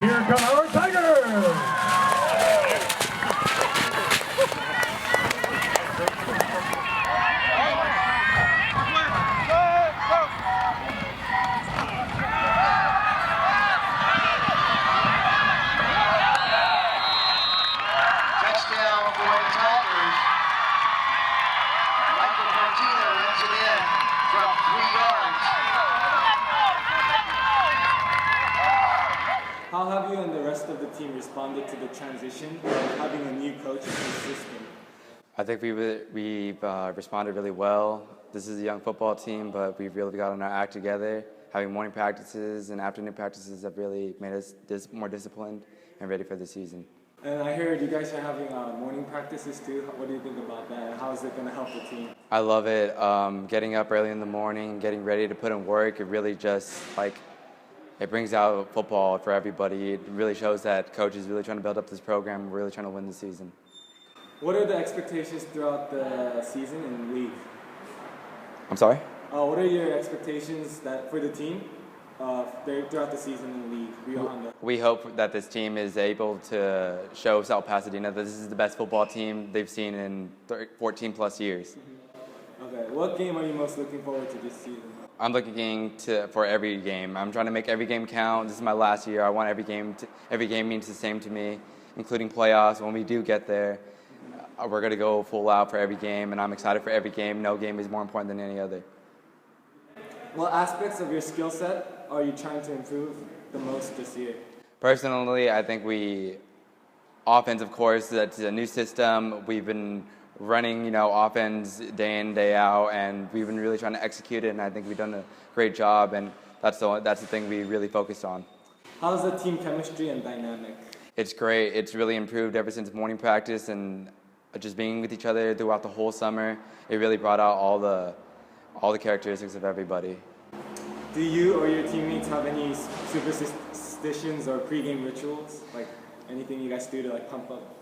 Here come our Tigers! How have you and the rest of the team responded to the transition of having a new coach and new system? I think we've responded really well. This is a young football team, but we've really gotten our act together. Having morning practices and afternoon practices have really made us more disciplined and ready for the season. And I heard you guys are having morning practices too. What do you think about that? How is it going to help the team? I love it. Getting up early in the morning, getting ready to put in work, it really just it brings out football for everybody. It really shows that coach is really trying to build up this program, really trying to win the season. What are the expectations throughout the season and league? I'm sorry? What are your expectations for the team throughout the season and league? Rio Hondo? We hope that this team is able to show South Pasadena that this is the best football team they've seen in 14 plus years. Okay, what game are you most looking forward to this season? I'm looking for every game. I'm trying to make every game count. This is my last year. I want every game means the same to me, including playoffs. When we do get there, we're going to go full out for every game, and I'm excited for every game. No game is more important than any other. What aspects of your skill set are you trying to improve the most this year? Personally, I think offense, of course, that's a new system. We've been running, offense day in, day out, and we've been really trying to execute it, and I think we've done a great job, and that's the thing we really focused on. How's the team chemistry and dynamic? It's great. It's really improved ever since morning practice, and just being with each other throughout the whole summer, it really brought out all the characteristics of everybody. Do you or your teammates have any superstitions or pregame rituals? Like anything you guys do to pump up,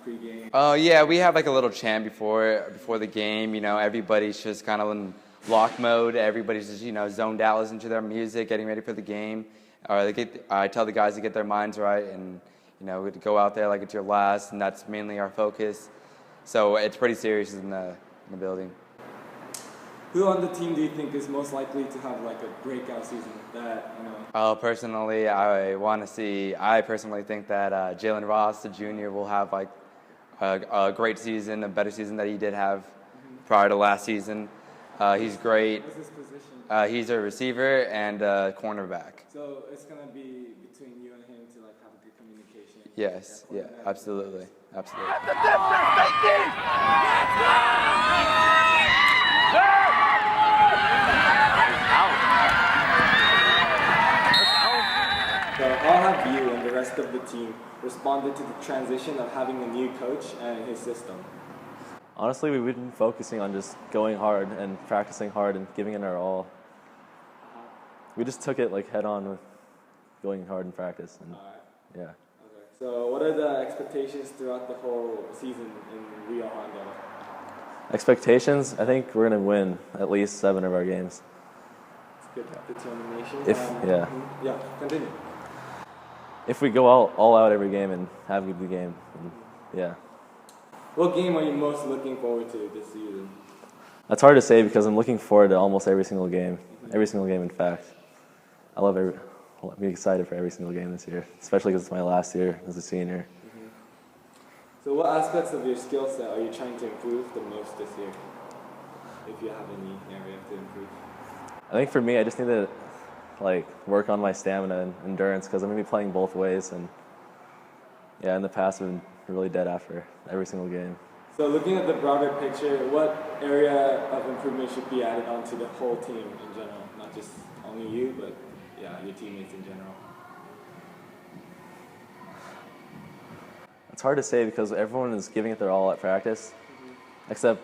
pregame? Oh yeah, we have a little chant before the game. Everybody's just kind of in lock mode. Everybody's just zoned out, listening to their music, getting ready for the game. I tell the guys to get their minds right and to go out there like it's your last, and that's mainly our focus. So it's pretty serious in the building. Who on the team do you think is most likely to have a breakout season Personally, I personally think that Jalen Ross, the junior, will have a great season, a better season that he did have prior to last season. He's great. What's his position? He's a receiver and a cornerback. So it's going to be between you and him to have a good communication. Yes, yeah, absolutely. Absolutely. That's the difference, Safety! Let's go! So how have you and the rest of the team responded to the transition of having a new coach and his system? Honestly, we've been focusing on just going hard and practicing hard and giving it our all. We just took it head on with going hard in practice. And, yeah. Okay. So what are the expectations throughout the whole season in Rio Hondo? Expectations? I think we're going to win at least 7 of our games. It's good determination. Yeah, continue. If we go all out every game and have a good game, yeah. What game are you most looking forward to this season? That's hard to say because I'm looking forward to almost every single game. Every single game, in fact. I'm excited for every single game this year, especially because it's my last year as a senior. So what aspects of your skill set are you trying to improve the most this year? If you have any area to improve. I think for me, I just need to work on my stamina and endurance because I'm going to be playing both ways. And yeah, in the past, I've been really dead after every single game. So looking at the broader picture, what area of improvement should be added onto the whole team in general? Not just only you, but your teammates in general. It's hard to say because everyone is giving it their all at practice, except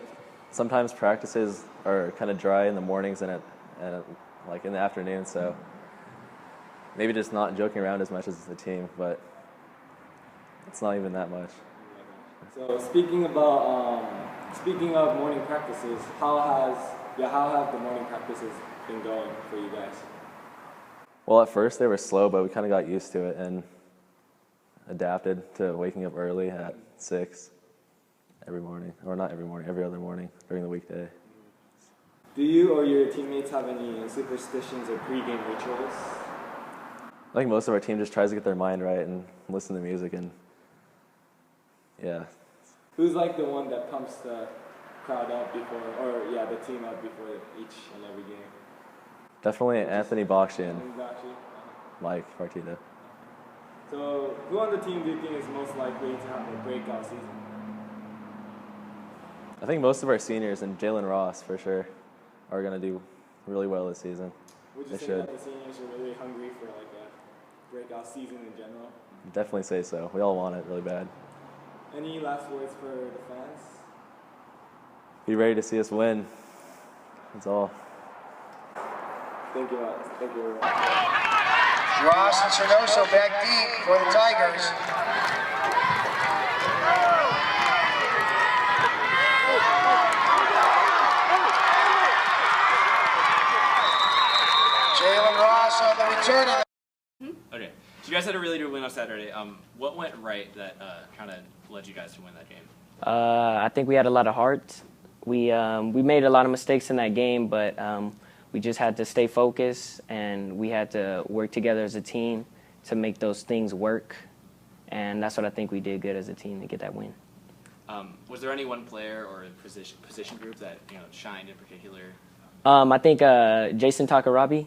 sometimes practices are kind of dry in the mornings and in the afternoon. So maybe just not joking around as much as the team, but it's not even that much. So speaking of morning practices, how have the morning practices been going for you guys? Well, at first they were slow, but we kind of got used to it, and adapted to waking up early at 6 every morning, or not every morning, every other morning during the weekday. Do you or your teammates have any superstitions or pregame rituals? I think most of our team just tries to get their mind right and listen to music, and yeah. Who's like the one that pumps the crowd up before, or the team up before each and every game? Definitely Anthony Bakshian, Exactly. Mike Partita. So, who on the team do you think is most likely to have a breakout season? I think most of our seniors and Jalen Ross for sure are going to do really well this season. Would you They say should. that the seniors are really hungry for like a breakout season in general? Definitely say so. We all want it really bad. Any last words for the fans? Be ready to see us win. That's all. Thank you. Thank you. Ross and Cernoso back deep for the Tigers. Jalen Ross on the return. Okay, so you guys had a really good win on Saturday. What went right that kind of led you guys to win that game? I think we had a lot of heart. We made a lot of mistakes in that game, but we just had to stay focused, and we had to work together as a team to make those things work. And that's what I think we did good as a team to get that win. Was there any one player or position group that shined in particular? I think Jason Takarabi.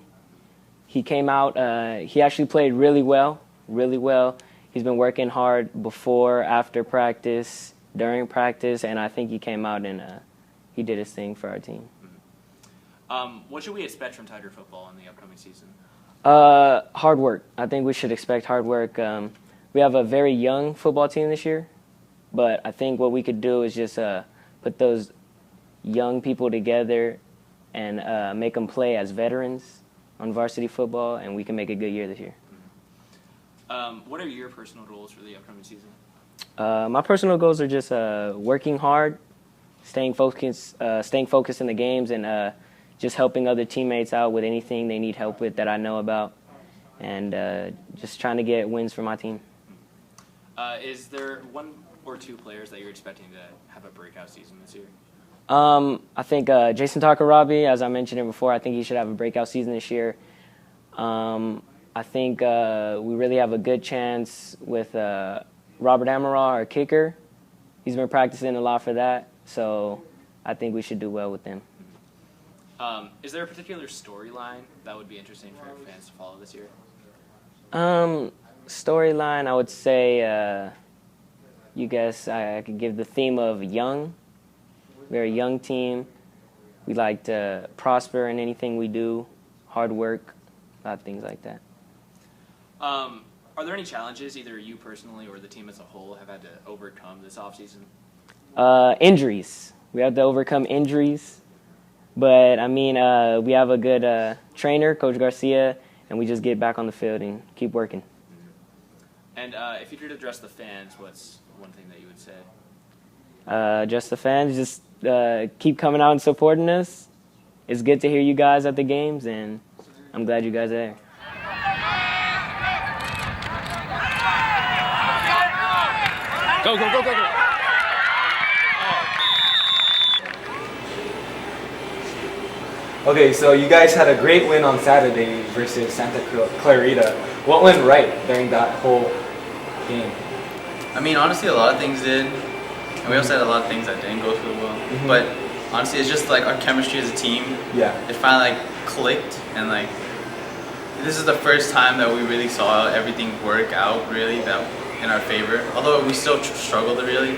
He came out. He actually played really well. He's been working hard before, after practice, during practice, and I think he came out and he did his thing for our team. What should we expect from Tiger football in the upcoming season? Hard work. I think we should expect hard work. We have a very young football team this year, but I think what we could do is just put those young people together and make them play as veterans on varsity football, and we can make a good year this year. What are your personal goals for the upcoming season? My personal goals are just working hard, staying focused in the games, and just helping other teammates out with anything they need help with that I know about, and just trying to get wins for my team. Is there one or two players that you're expecting to have a breakout season this year? I think Jason Takarabi, as I mentioned before, I think he should have a breakout season this year. I think we really have a good chance with Robert Amaral, our kicker. He's been practicing a lot for that, so I think we should do well with him. Is there a particular storyline that would be interesting for fans to follow this year? Storyline, I would say, I could give the theme of young. We're a young team. We like to prosper in anything we do, hard work, a lot of things like that. Are there any challenges either you personally or the team as a whole have had to overcome this offseason? Injuries. We have to overcome injuries. But, I mean, we have a good trainer, Coach Garcia, and we just get back on the field and keep working. And if you could address the fans, what's one thing that you would say? Just the fans, just keep coming out and supporting us. It's good to hear you guys at the games, and I'm glad you guys are there. Go, go, go, go, go. Okay, so you guys had a great win on Saturday versus Santa Clarita. What went right during that whole game? I mean, honestly, a lot of things did. And we also had a lot of things that didn't go so well. Mm-hmm. But honestly, it's just like our chemistry as a team. Yeah. It finally clicked, and this is the first time that we really saw everything work out really that in our favor. Although we still struggled really,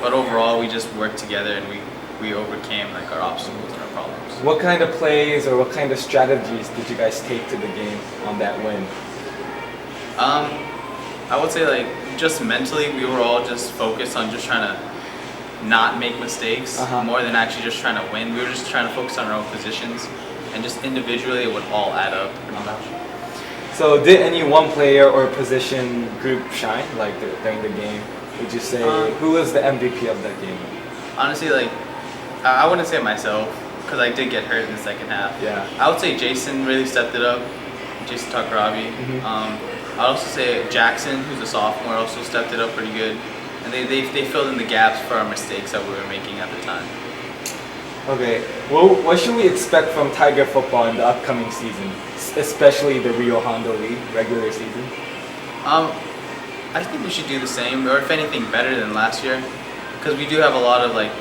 but overall we just worked together and we overcame our obstacles and our problems. What kind of plays or what kind of strategies did you guys take to the game on that win? I would say just mentally we were all just focused on just trying to not make mistakes more than actually just trying to win. We were just trying to focus on our own positions, and just individually it would all add up pretty much. So did any one player or position group shine during the game? Would you say who was the MVP of that game? Honestly, I wouldn't say myself because I did get hurt in the second half. Yeah. I would say Jason really stepped it up. Jason Takarabi. I'd also say Jackson, who's a sophomore, also stepped it up pretty good. And they filled in the gaps for our mistakes that we were making at the time. Okay, well, what should we expect from Tiger football in the upcoming season, especially the Rio Hondo League regular season? I think we should do the same, or if anything, better than last year, because we do have a lot of like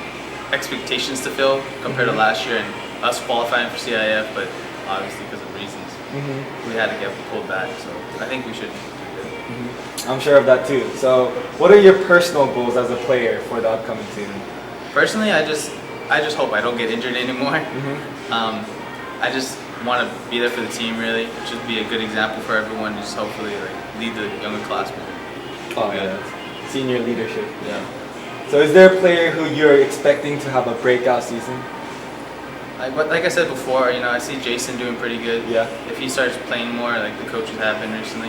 expectations to fill compared to last year and us qualifying for CIF, but obviously because of reasons, we had to get pulled back. So I think we should do good. I'm sure of that too. So, what are your personal goals as a player for the upcoming season? Personally, I just hope I don't get injured anymore. I just want to be there for the team, really. Just be a good example for everyone. Just hopefully like lead the younger classmen. Oh yeah, senior leadership. Yeah. So, is there a player who you're expecting to have a breakout season? Like I said before, I see Jason doing pretty good. Yeah. If he starts playing more, like the coaches have been recently.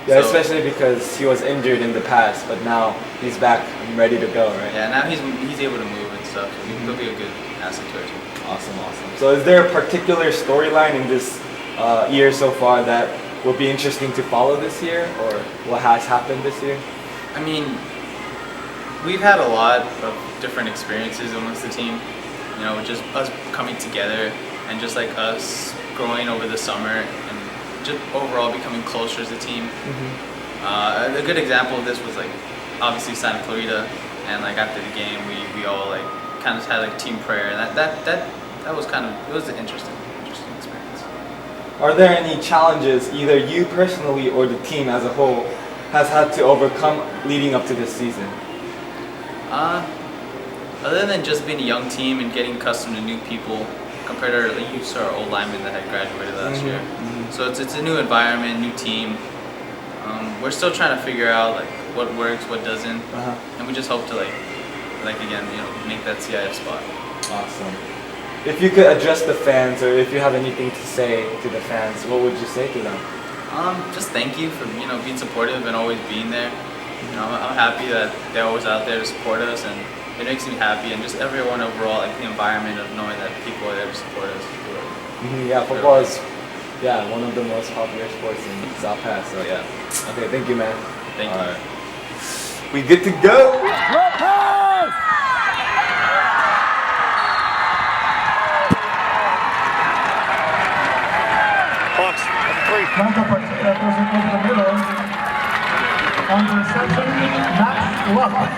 Yeah, So- especially because he was injured in the past, but now he's back and ready to go, right? Yeah, now he's able to move and stuff. So he'll be a good asset to our team. Awesome. So, is there a particular storyline in this year so far that will be interesting to follow this year, or what has happened this year? I mean, we've had a lot of different experiences amongst the team. Just us coming together and just like us growing over the summer and just overall becoming closer as a team. A good example of this was like obviously Santa Clarita, and like after the game we all like kind of had like team prayer, and that was it was an interesting experience. Are there any challenges either you personally or the team as a whole has had to overcome leading up to this season? Other than just being a young team and getting accustomed to new people, compared to our old linemen that had graduated last year. So it's a new environment, new team. We're still trying to figure out like what works, what doesn't, and we just hope to like again, make that CIF spot. Awesome. If you could address the fans, or if you have anything to say to the fans, what would you say to them? Just thank you for being supportive and always being there. I'm happy that they're always out there to support us, and it makes me happy, and just everyone overall, like the environment of knowing that people are there to support us. Yeah, football is one of the most popular sports in South Pass. So yeah. Okay, thank you, man. Thank you. All right. We good to go. Santa Clarita goes into the middle. On the reception, Max Luck.